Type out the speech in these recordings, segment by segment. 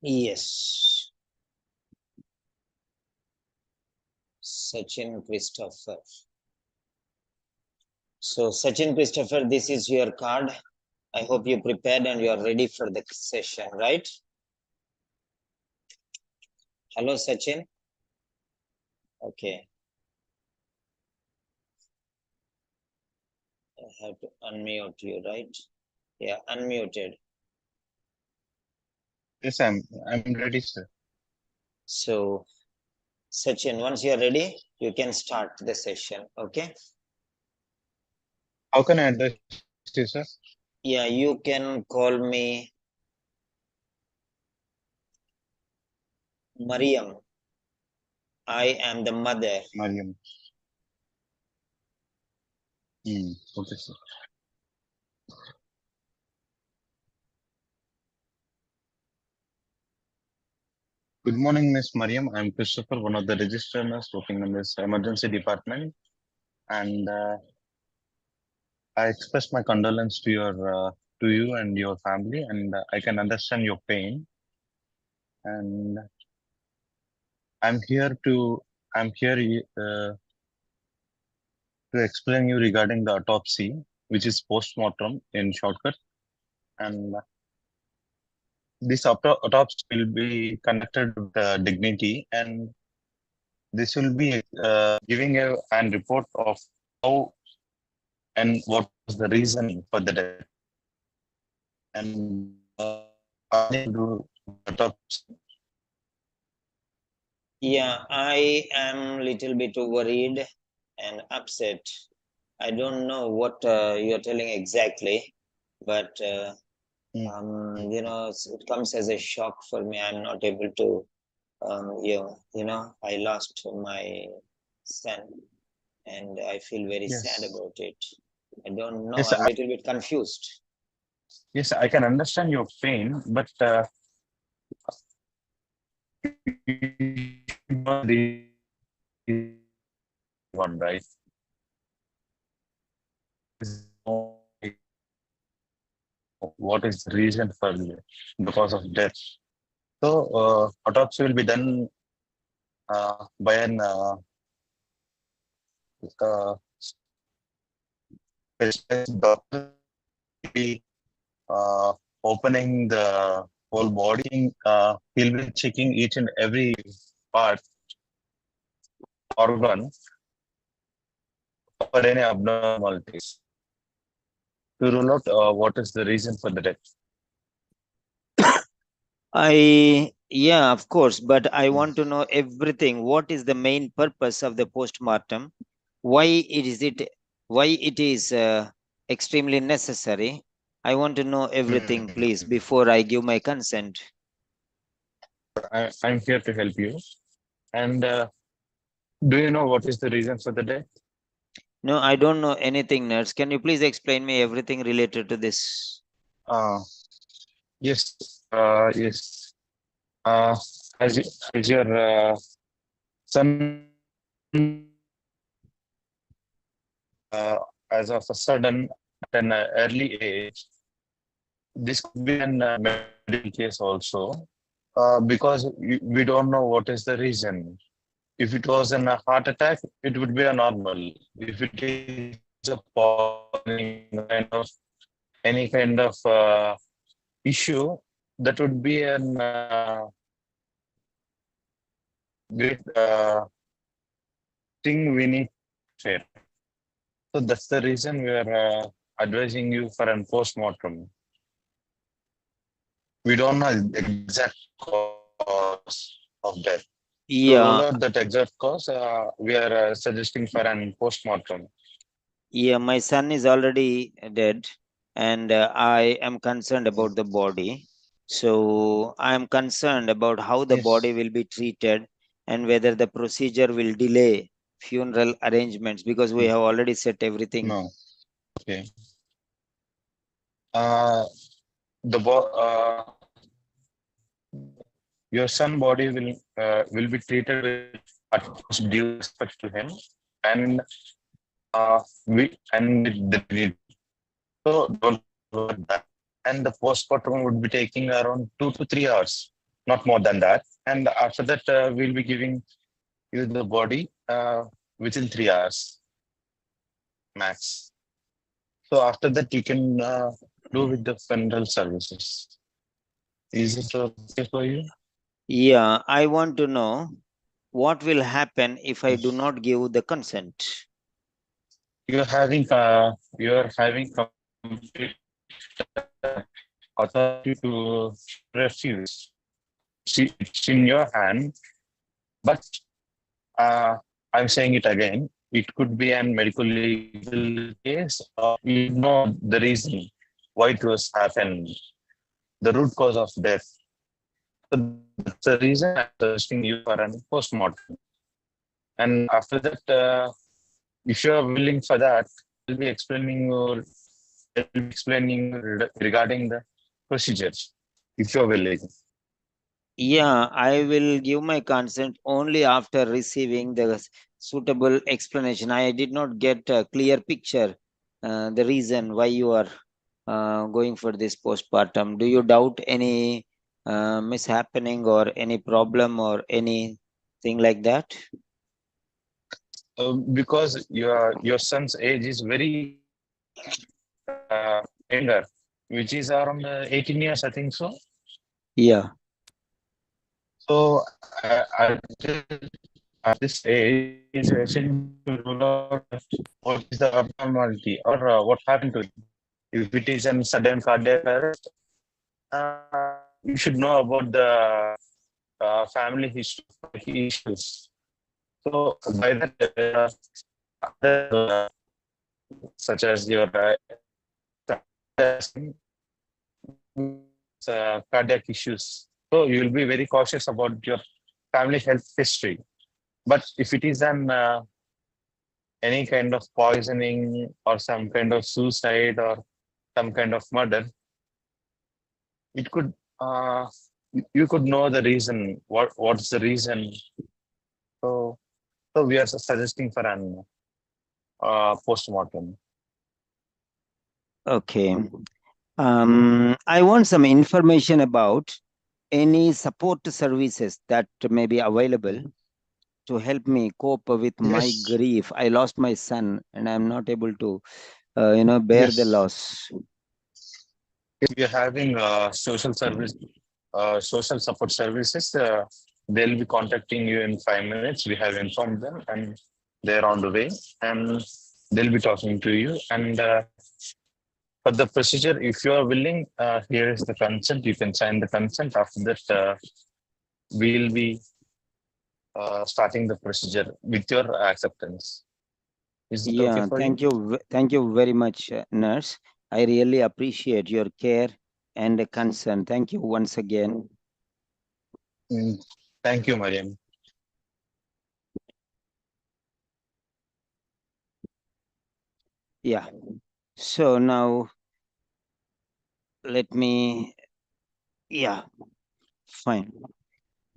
Yes. Sachin Christopher. So, Sachin Christopher, this is your card. I hope you prepared and you are ready for the session, right? Hello, Sachin. Okay. I have to unmute you, right? Yeah, unmuted. Yes, I'm ready, sir. So, Sachin, once you are ready, you can start the session, okay? How can I address you, sir? Yeah, you can call me Mariam. I am the mother. Mariam. Okay, sir. Good morning, Miss Mariam. I'm Christopher, one of the registered nurse working in this emergency department, and I express my condolence to you and your family, and I can understand your pain. And I'm here to I'm here to explain you regarding the autopsy, which is post-mortem in shortcut, and this autopsy will be conducted with dignity, and this will be giving a an report of how and what was the reason for the death. And according to the autopsy, Yeah, I am little bit worried and upset. I don't know what you're telling exactly, but mm, it comes as a shock for me. I'm not able to, I lost my son, and I feel very sad yes, about it. I don't know. yes, I'm a little bit confused. yes, I can understand your pain, but you should know the one, right? Is what is the reason for the cause of death? So, autopsy will be done by an uh, specialized doctor. Be opening the whole body. He'll be checking each and every part, organ for any abnormalities to rule out what is the reason for the death. Yeah, of course, but I want to know everything. What is the main purpose of the postmortem? Why it is extremely necessary? I want to know everything, please, Mm. before I give my consent. I'm here to help you. And do you know what is the reason for the death? No, I don't know anything, nurse. Can you please explain me everything related to this? Uh, yes, yes. Uh, as your son as of a sudden at an early age, this could be an medical case also, because we don't know what is the reason. If it was a heart attack, it would be a normal. If it is a any kind of issue, that would be an great thing we need to share. So that's the reason we are advising you for an post-mortem. We don't know the exact cause of death. To rule Yeah, out that exact cause, we are suggesting for an post-mortem. yeah, my son is already dead, and I am concerned about the body. So I am concerned about how the body Yes. will be treated and whether the procedure will delay funeral arrangements because we have already set everything. No. Okay. Uh, the bo- your son body will be treated with utmost due respect to him, and with the dignity. So don't forget that. And the postmortem would be taking around 2 to 3 hours, not more than that. And after that, we'll be giving you the body within 3 hours max. So after that, you can do with the funeral services. Is it okay for you? Yeah, I want to know what will happen if I do not give the consent. You're having complete authority to refuse. It's in your hand, but uh, I'm saying it again. It could be an medical legal case, or you know the reason why it was happened, the root cause of death. So that's the reason I'm suggesting you for an postmortem. And after that, if you are willing for that, I'll be explaining regarding the procedures. If you are willing. Yeah, I will give my consent only after receiving the suitable explanation. I did not get a clear picture, the reason why you are going for this postpartum. Do you doubt any mishappening or any problem or anything like that? Because your son's age is very younger, which is around 18 years, I think so. Yeah. So at this age, is essential to rule out what is the abnormality or what happened to it. If it is a sudden cardiac arrest, you should know about the family history issues. So by that, other, such as your cardiac issues. So you will be very cautious about your family health history. But if it is an any kind of poisoning or some kind of suicide or some kind of murder, it could you could know the reason. What's the reason? So we are suggesting for an postmortem. Okay. I want some information about any support services that may be available to help me cope with my Yes, grief. I lost my son and I'm not able to, bear the yes. loss. If you're having social support services, they'll be contacting you in 5 minutes. We have informed them, and they're on the way, and they'll be talking to you. And for the procedure, if you are willing, here is the consent. You can sign the consent. After that, we'll be starting the procedure with your acceptance. Is it okay Yeah, for you? thank you very much, nurse. I really appreciate your care and concern. Thank you once again. Mm, thank you, Mariam. Yeah. So now let me, yeah, fine.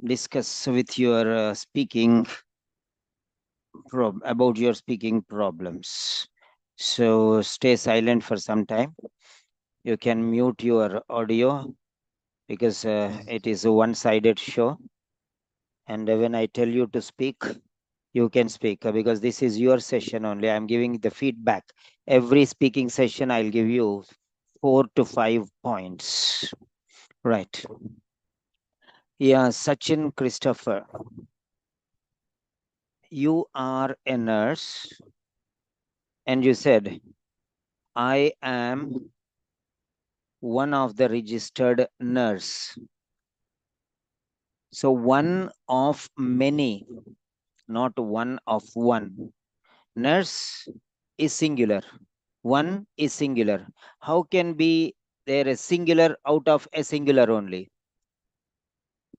Discuss with your speaking about your speaking problems. So stay silent for some time. You can mute your audio because it is a one-sided show. And when I tell you to speak, you can speak because this is your session only. I'm giving the feedback. Every speaking session, I'll give you 4 to 5 points. Right. Yeah, Sachin Christopher, you are a nurse and you said, I am one of the registered nurse. So one of many, not one of one. Nurse is singular. One is singular. How can be there a singular out of a singular only?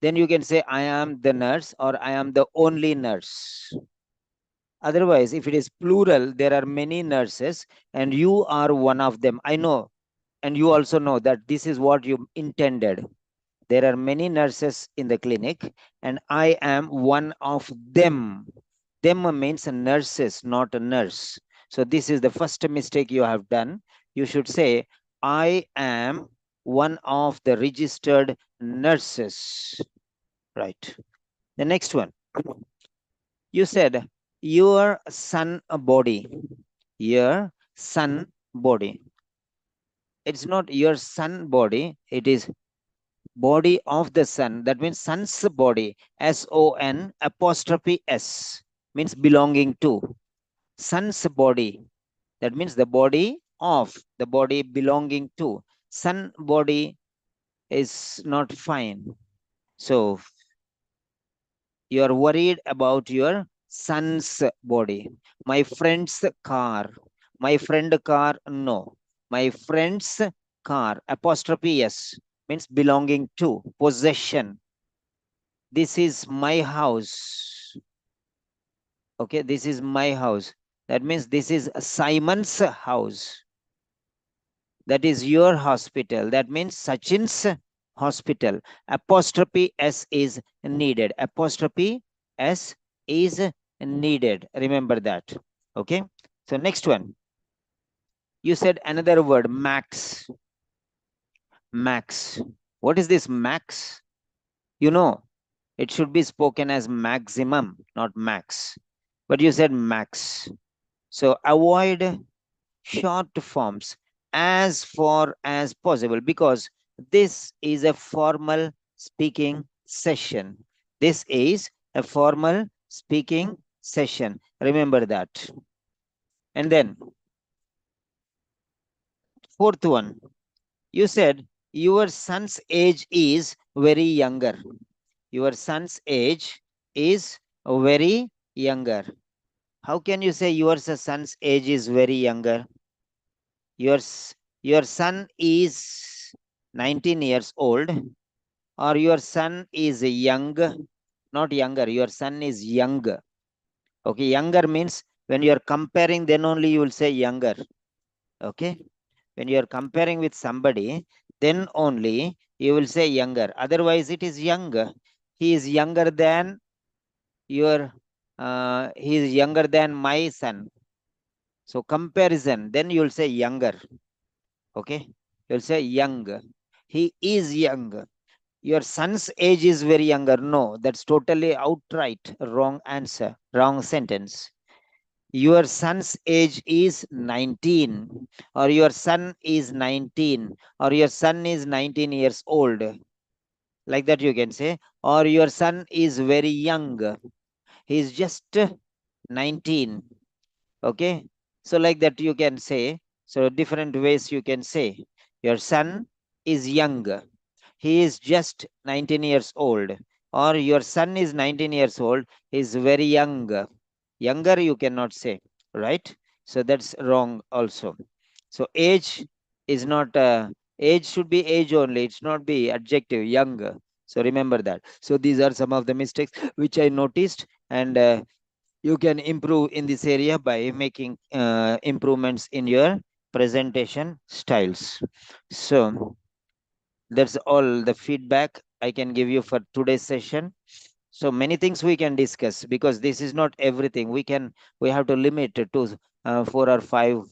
Then you can say, I am the nurse or I am the only nurse. Otherwise, if it is plural, there are many nurses and you are one of them. I know, and you also know that this is what you intended. There are many nurses in the clinic and I am one of them. Them means nurses, not a nurse. So this is the first mistake you have done. You should say, I am one of the registered nurses. Right. The next one. You said your sun body. Your sun body. It's not your sun body. It is body of the sun. That means sun's body. S-O-N apostrophe S means belonging to. Sun's body. That means the body of, the body belonging to. Sun body is not fine. So you are worried about your son's body. My friend's car. My friend car, no. My friend's car, apostrophe S, means belonging to, possession. This is my house. Okay, this is my house. That means this is Simon's house. That is your hospital. That means Sachin's hospital. Apostrophe S is needed. Apostrophe S is needed. Remember that. Okay. So next one. You said another word, max. Max. What is this max? You know, it should be spoken as maximum, not max. But you said max. So avoid short forms as far as possible, because this is a formal speaking session. This is a formal speaking session. Remember that. And then fourth one, you said your son's age is very younger. Your son's age is very younger. How can you say your son's age is very younger? Your, your son is 19 years old, or your son is young, not younger, your son is young. Okay, younger means when you are comparing, then only you will say younger. Okay, when you are comparing with somebody, then only you will say younger. Otherwise, it is young. He is younger than your, he is younger than my son. So comparison, then you will say younger. Okay, you'll say young. He is young. Your son's age is very younger. No, that's totally outright wrong answer, wrong sentence. Your son's age is 19, or your son is 19, or your son is 19 years old. Like that you can say, or your son is very young. He is just 19. Okay, so like that you can say. So different ways you can say. Your son is young. He is just 19 years old. Or your son is 19 years old. He is very young. Younger you cannot say, right? So that's wrong also. So age is not, age should be age only. It's not be adjective, young. So remember that. So these are some of the mistakes which I noticed, and you can improve in this area by making improvements in your presentation styles. So that's all the feedback I can give you for today's session. So many things we can discuss, because this is not everything. We have to limit it to 4 or 5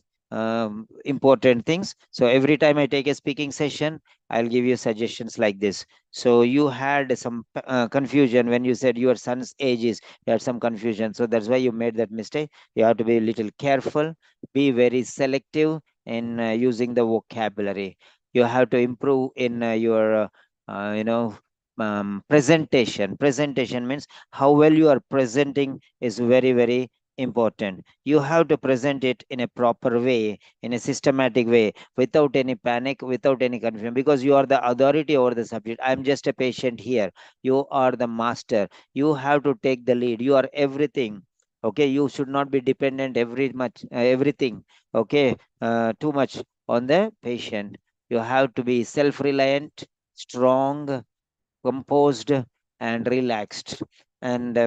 important things. So every time I take a speaking session, I'll give you suggestions like this. So you had some confusion when you said your son's age is, you had some confusion. So that's why you made that mistake. You have to be a little careful, be very selective in using the vocabulary. You have to improve in your, presentation. Presentation means how well you are presenting is very, very important. You have to present it in a proper way, in a systematic way, without any panic, without any confusion, because you are the authority over the subject. I'm just a patient here. You are the master. You have to take the lead. You are everything. Okay, you should not be dependent everything. Okay, too much on the patient. You have to be self-reliant, strong, composed, and relaxed. And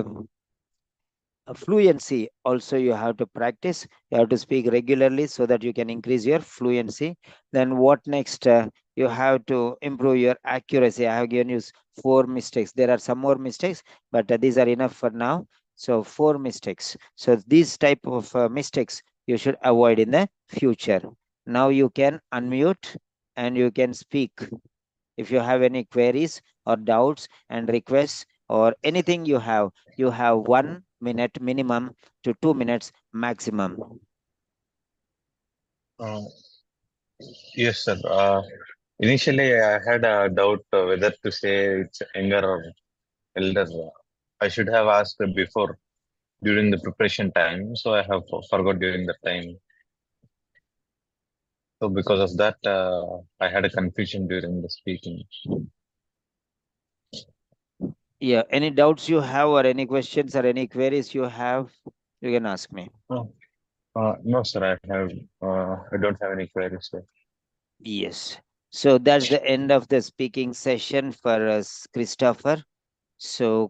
fluency also you have to practice. You have to speak regularly so that you can increase your fluency. Then what next? You have to improve your accuracy. I have given you 4 mistakes. There are some more mistakes, but these are enough for now. So 4 mistakes. So these type of mistakes you should avoid in the future. Now you can unmute and you can speak. If you have any queries or doubts and requests, or anything you have 1 minute minimum to 2 minutes maximum. Uh, yes, sir. Initially, I had a doubt whether to say it's younger or elder. I should have asked before during the preparation time, so I have forgot during the time. So because of that, I had a confusion during the speaking. Yeah, any doubts you have or any questions or any queries you have, you can ask me. Oh, no, sir. I don't have any queries, sir. Yes. So that's the end of the speaking session for us, Christopher. So